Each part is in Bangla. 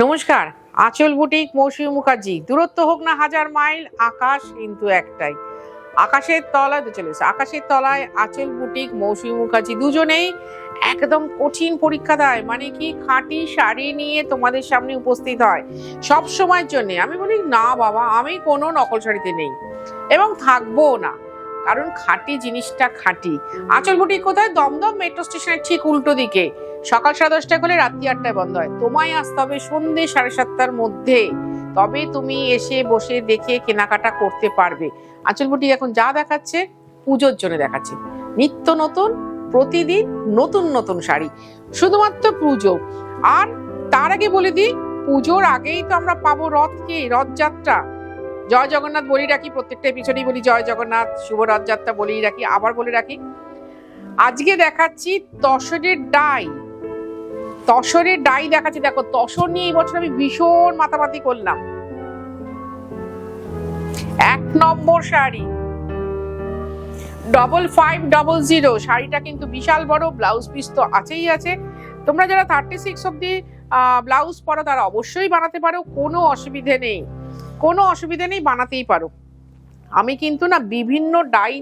নমস্কার, আঁচল বুটিক মৌসুমী মুখার্জি। দূরত্ব হোক না হাজার মাইল, আকাশ কিন্তু একটাই। আকাশের তলায় চলে এসে আকাশের তলায় আঁচল বুটিক মৌসুমী মুখার্জি দুজনেই একদম কঠিন পরীক্ষা দেয়। মানে কি, খাঁটি শাড়ি নিয়ে তোমাদের সামনে উপস্থিত হয় সব সময়ের জন্য। আমি বলি না বাবা, আমি কোনো নকল শাড়িতে নেই এবং থাকবো না, কারণ খাঁটি জিনিসটা খাঁটি। আঁচল বুটিক কোথায়? দমদম মেট্রো স্টেশনের ঠিক উল্টো দিকে। সকাল 10:30টায় খোলে, রাত্রি 8টায় বন্ধ হয়। তোমায় আসতে হবে সন্ধ্যে 7:30টার মধ্যে, তবে তুমি এসে বসে দেখে কেনাকাটা করতে পারবে। আঁচল বুটিক এখন যা দেখাচ্ছে পুজোর জন্য দেখাচ্ছে, নিত্য নতুন, প্রতিদিন নতুন নতুন শাড়ি, শুধুমাত্র পুজো। আর তার আগে বলে দিই, পুজোর আগেই তো আমরা পাবো রথযাত্রা। জয় জগন্নাথ বলি রাখি, প্রত্যেকটা এপিসোডেই বলি জয় জগন্নাথ, শুভ রথযাত্রা বলেই রাখি। আবার বলে রাখি, আজকে দেখাচ্ছি তসরের ডাই। তসরের ডাই দেখাচ্ছি। দেখো, তসর নিয়ে এই বছর আমি ভীষণ মাতামাতি করলাম। 1 নম্বর শাড়ি 5500। শাড়িটা কিন্তু বিশাল বড়, ব্লাউজ পিস তো আছেই আছে। তোমরা যারা 36 অব্দি ব্লাউজ পরো তারা অবশ্যই বানাতে পারো, কোনো অসুবিধে নেই, কোনো অসুবিধে নেই, বানাতেই পারো। আমি কিন্তু না বিভিন্ন ডাই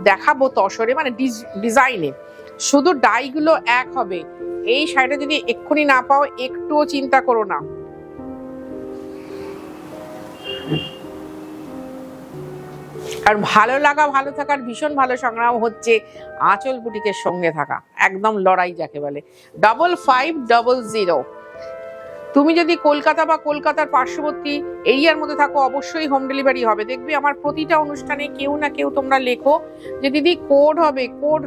দেখাবো তসরে, মানে ডিজাইনে, শুধু ডাইগুলো এক হবে। এই শাড়িটা যদি এক্ষুনি না পাও, একটুও চিন্তা করো না। আর ভালো লাগা, ভালো থাকার ভীষণ ভালো সংগ্রাম হচ্ছে আঁচল বুটিকের সঙ্গে থাকা, একদম লড়াই যাকে বলে। 5500। তুমি যদি কলকাতা বা কলকাতার পার্শ্ববর্তী এরিয়ার মধ্যে থাকো, অবশ্যই হোম ডেলিভারি হবে। দেখবে আমার প্রতিটা অনুষ্ঠানে কেউ না কেউ তোমরা লেখো যে দিদি কোড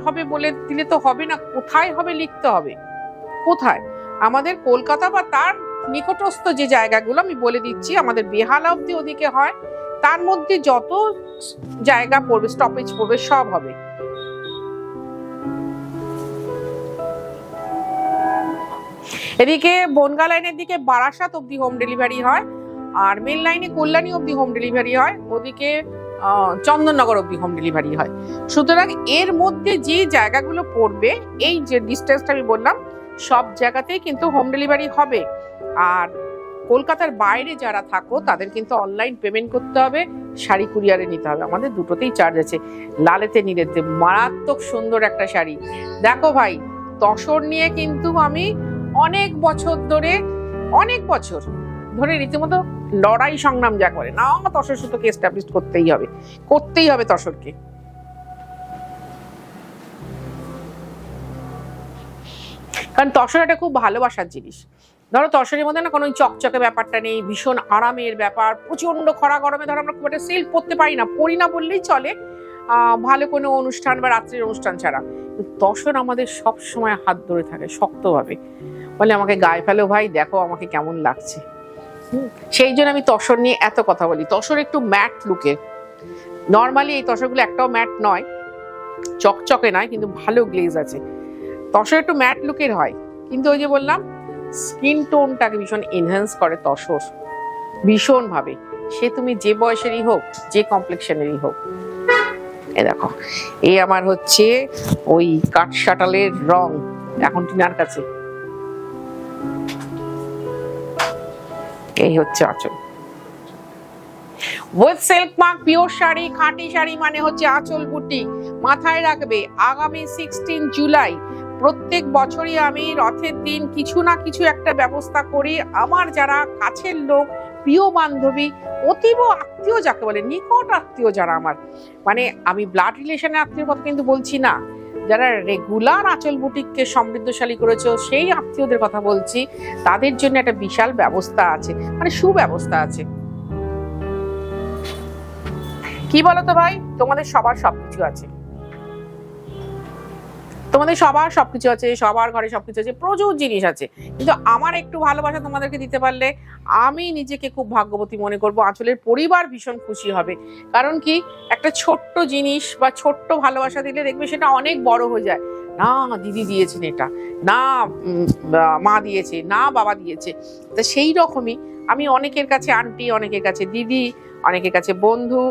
হবে বলে দিলে তো হবে না, কোথায় হবে লিখতে হবে। কোথায়? আমাদের কলকাতা বা তার নিকটস্থ যে জায়গাগুলো আমি বলে দিচ্ছি, আমাদের বেহালা অব্দি ওদিকে হয়, তার মধ্যে যত জায়গা পড়বে, স্টপেজ পড়বে, সব হবে। এদিকে বনগা লাইনের দিকে বারাসাত অব্দি হোম ডেলিভারি হয়, আর মেন লাইনে কল্যাণী অব্দি হোম ডেলিভারি হয়, ওদিকে চন্দননগর অব্দি হোম ডেলিভারি হয়। সুতরাং এর মধ্যে যে জায়গাগুলো পড়বে, এই যে ডিস্টেন্সটা আমি বললাম, সব জায়গাতেই কিন্তু হোম ডেলিভারি হবে। আর কলকাতার বাইরে যারা থাকো তাদের কিন্তু অনলাইন পেমেন্ট করতে হবে, শাড়ি কুরিয়ারে নিতে হবে। আমাদের দুটোতেই চার্জ আছে। লালেতে নীলেতে মারাত্মক সুন্দর একটা শাড়ি। দেখো ভাই, তসর নিয়ে কিন্তু আমি অনেক বছর ধরে রীতিমতো লড়াই সংগ্রাম যা করে না, তসর সুতোকে এস্টাবলিশ করতেই হবে তসরকে। কারণ তসর একটা খুব ভালোবাসার জিনিস। ধরো তসরের মধ্যে না কোনো চকচকে ব্যাপারটা নেই, ভীষণ আরামের ব্যাপার। প্রচন্ড খরা গরমে ধরো আমরা খুব একটা সিল্ক পরতে পারি না, বললেই চলে, ভালো কোনো অনুষ্ঠান বা রাত্রির অনুষ্ঠান ছাড়া। তসর আমাদের সব সময় হাত ধরে থাকে শক্তভাবে, বলে আমাকে গায়ে ফেলো ভাই, দেখো আমাকে কেমন লাগছে। সেই জন্য আমি তসর নিয়ে এত কথা বলি। তসর একটু ম্যাট লুকে, নর্মালি এই তসরগুলো একটাও ম্যাট নয়, চকচকে নয়, কিন্তু ভালো গ্লেজ আছে। তসর একটু ম্যাট লুকের হয়, কিন্তু ওই যে বললাম, স্কিন টোনটাকে ভীষণ এনহ্যান্স করে তসর, ভীষণ ভাবে। সে তুমি যে বয়সেরই হোক, যে কমপ্লেক্সনেরই হোক। এ দেখো, এই আমার হচ্ছে ওই কাঠশাটালের রং, এখন টিনার কাছে। এই হচ্ছে আঁচল with silk mark, pure sari, খাঁটি শাড়ি মানে হচ্ছে আঁচল বুটিক। মাথায় রাখবে, আগামী 16 জুলাই প্রত্যেক বছরই আমি রথের দিন কিছু না কিছু একটা ব্যবস্থা করি। আমার যারা কাছের লোক, প্রিয় বান্ধবী, অতীব আত্মীয় যাকে বলে, নিকট আত্মীয় যারা আমার, মানে আমি ব্লাড রিলেশনের আত্মীয়র কথা কিন্তু বলছি না, যারা রেগুলার আঁচল বুটিককে সমৃদ্ধশালী করেছো, সেই আত্মীয়দের কথা বলছি। তাদের জন্য একটা বিশাল ব্যবস্থা আছে, মানে সুব্যবস্থা আছে। কি বলতো ভাই, তোমাদের সবার সবকিছু আছে, সবার ঘরে সবকিছু আছে, প্রচুর জিনিস আছে, কিন্তু আমার একটু ভালোবাসা তোমাদেরকে দিতে পারলে আমি নিজেকে খুব ভাগ্যবতী মনে করবো। আঁচলের পরিবার ভীষণ খুশি হবে। কারণ কি, একটা ছোট্ট জিনিস বা ছোট্ট ভালোবাসা দিলে দেখবে সেটা অনেক বড় হয়ে যায়। না দিদি দিয়েছেন এটা, না মা দিয়েছে, না বাবা দিয়েছে। তা সেই রকমই আমি অনেকের কাছে আন্টি, অনেকের কাছে দিদি, অনেকের কাছে বন্ধু।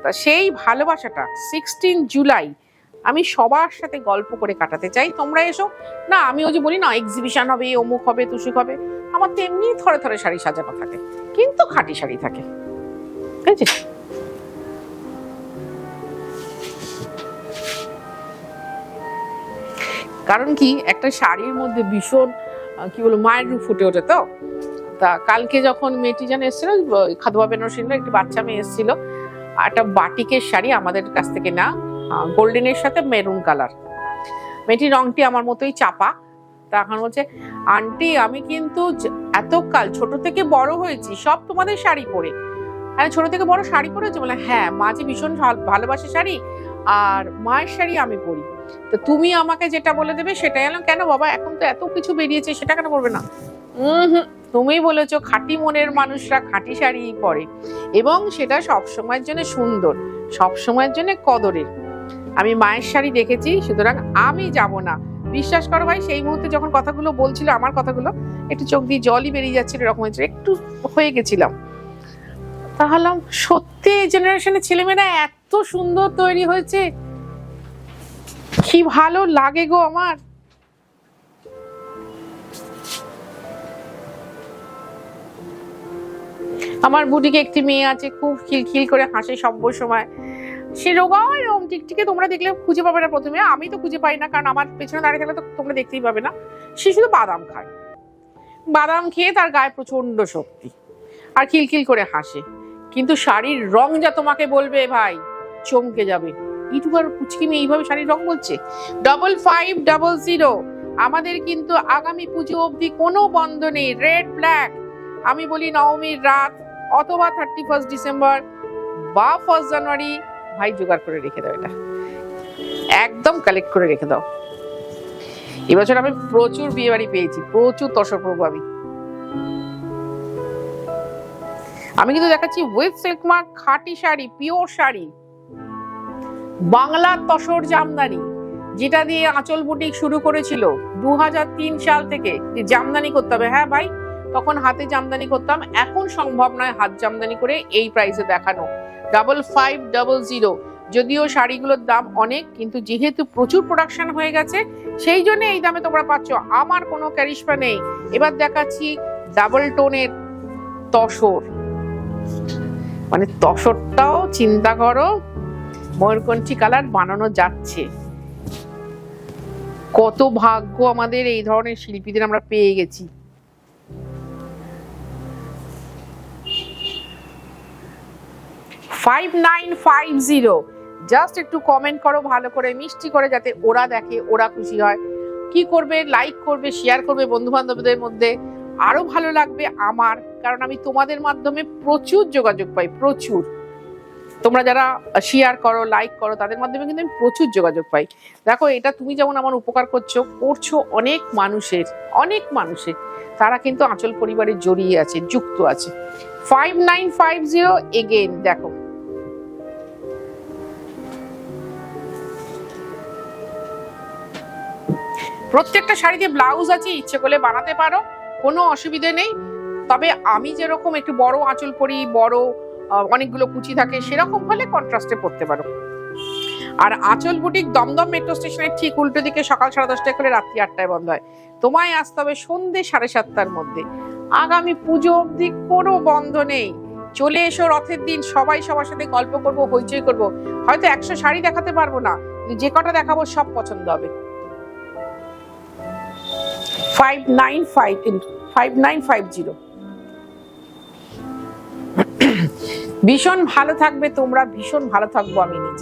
তা সেই ভালোবাসাটা 16 জুলাই আমি সবার সাথে গল্প করে কাটাতে চাই। তোমরা এসো না, আমি ওই যে বলি না এক্সিবিশন হবে, অমুক হবে, তুসুক হবে, আমার তো এমনি থরে থরে শাড়ি সাজানো থাকে, কিন্তু খাঁটি শাড়ি থাকে। ঠিক আছে, কারণ কি একটা শাড়ির মধ্যে ভীষণ কি বলবো মায়ের রূপ ফুটে ওঠে। তো তা কালকে যখন মেয়েটি যেন এসেছিল, খাদুয়া বেনারসির একটি বাচ্চা মেয়ে এসেছিল, একটা বাটিকের শাড়ি আমাদের কাছ থেকে না, গোল্ডেনের সাথে মেরুন কালার। মেয়েটির রংটি আমার মতোই চাপা। তা এখন বলছে, আন্টি আমি কিন্তু এতকাল ছোট থেকে বড় হয়েছি সব তোমাদের শাড়ি পরে। হ্যাঁ, ছোট থেকে বড় শাড়ি পরেছে? বলে হ্যাঁ, মা যে ভীষণ ভালোবাসে শাড়ি, আর মায়ের শাড়ি আমি পরি, তো তুমি আমাকে যেটা বলে দেবে সেটাই। এলাম কেন বাবা, এখন তো এত কিছু বেরিয়েছে, সেটা কেন করবে না? তুমি বলেছো খাঁটি মনের মানুষরা খাঁটি শাড়ি পরে, এবং সেটা সব সময়ের জন্য সুন্দর, সব সময়ের জন্য কদরের। আমি মায়ের শাড়ি দেখেছি, সুতরাং আমি যাব না। বিশ্বাস করো ভাই, সেই মুহূর্তে যখন কথাগুলো বলছিল, আমার কথাগুলো একটু চোখ দিয়ে জলই বেরিয়ে যাচ্ছিল, এরকম হয়েছিল, একটু হয়ে গেছিলাম। তাহলে সত্যি এই জেনারেশনের ছেলেমেয়েরা এত সুন্দর তৈরি হয়েছে, কি ভালো লাগে গো আমার। আমার বুটিকে একটি মেয়ে আছে, খুব খিলখিল করে হাসে সব সময়। সে রোগাও এরকম টিকটিকে, তোমরা দেখলে খুঁজে পাবে না প্রথমে, আমি তো খুঁজে পাই না, কারণ আমার পেছনে দাঁড়িয়ে থাকলে তো তোমরা দেখতেই পাবে না। সে শুধু বাদাম খায়, বাদাম খেয়ে তার গায়ে প্রচন্ড শক্তি, আর খিলখিল করে হাসে। কিন্তু শাড়ির রং যা তোমাকে বলবে ভাই, চমকে যাবে। ইউটিউবার পুচকি মেয়ে এইভাবে শাড়ির রং বলছে। 5550। আমাদের কিন্তু আগামী পুজো অবধি কোনো বন্ধ নেই, রেড ব্ল্যাক। আমি বলি নবমীর রাত অথবা 31 ডিসেম্বর বা 1 জানুয়ারি, ভাই জোগাড় করে রেখে দাও, এটা একদম কালেক্ট করে রেখে দাও। এবছর আমি প্রচুর বিয়ে বাড়ি পেয়েছি, প্রচুর তসর প্রভু। আমি কিন্তু দেখাচ্ছি উইথ সিল্ক মার্ক খাঁটি শাড়ি, পিওর শাড়ি, বাংলার তসর জামদানি, যেটা দিয়ে আঁচল বুটিক শুরু করেছিল 2003 সাল থেকে। জামদানি করতে হবে, হ্যাঁ ভাই, তখন হাতে জামদানি করতাম, এখন সম্ভব নয় হাত জামদানি করে এই প্রাইসে দেখানো। 5500। যদিও শাড়িগুলোর দাম অনেক, কিন্তু যেহেতু প্রচুর প্রোডাকশন হয়ে গেছে, সেই জন্য এই দামে তোমরা পাচ্ছ। আমার কোনো ক্যারিশমা নেই। এবার দেখাচ্ছি ডাবল টোনের তসর, মানে তসরটাও চিন্তা করো ময়ূরকণ্ঠী কালার বানানো যাচ্ছে। কত ভাগ্য আমাদের, এই ধরনের শিল্পীদের আমরা পেয়ে গেছি। জাস্ট একটু কমেন্ট করো ভালো করে, মিষ্টি করে, যাতে ওরা দেখে, ওরা খুশি হয়। কি করবে? লাইক করবে, শেয়ার করবে বন্ধু বান্ধবদের মধ্যে, আরো ভালো লাগবে আমার, কারণ আমি তোমাদের মাধ্যমে প্রচুর যোগাযোগ পাই, প্রচুর। তোমরা যারা শেয়ার করো, লাইক করো, তাদের মাধ্যমে কিন্তু আমি প্রচুর যোগাযোগ পাই। দেখো, এটা তুমি যেমন আমার উপকার করছো অনেক মানুষের, তারা কিন্তু আঁচল পরিবারে জড়িয়ে আছে, যুক্ত আছে। 5950 এগেইন। দেখো, প্রত্যেকটা শাড়িতে ব্লাউজ আছে, ইচ্ছে করলে বানাতে পারো, কোনো অসুবিধা নেই। তবে আমি যেরকম একটু বড় আঁচল পরি, বড় অনেকগুলো কুচি থাকে, সেরকম হলে কন্ট্রাস্টে পরতে পারো। আর আঁচল বুটিক দমদম মেট্রো স্টেশনের ঠিক উল্টো দিকে, সকাল 10:30টায় করে রাত্রি 8টায় বন্ধ হয়। তোমায় আসতে হবে সন্ধ্যে 7:30টার মধ্যে। আগামী পুজো অবধি কোনো বন্ধ নেই। চলে এসো রথের দিন, সবাই সবার সাথে গল্প করবো, হইচই করবো। হয়তো 100 শাড়ি দেখাতে পারবো না, যে কটা দেখাবো সব পছন্দ হবে। 5950। ভীষণ ভালো থাকবে তোমরা, ভীষণ ভালো থাকবো আমি নিজে।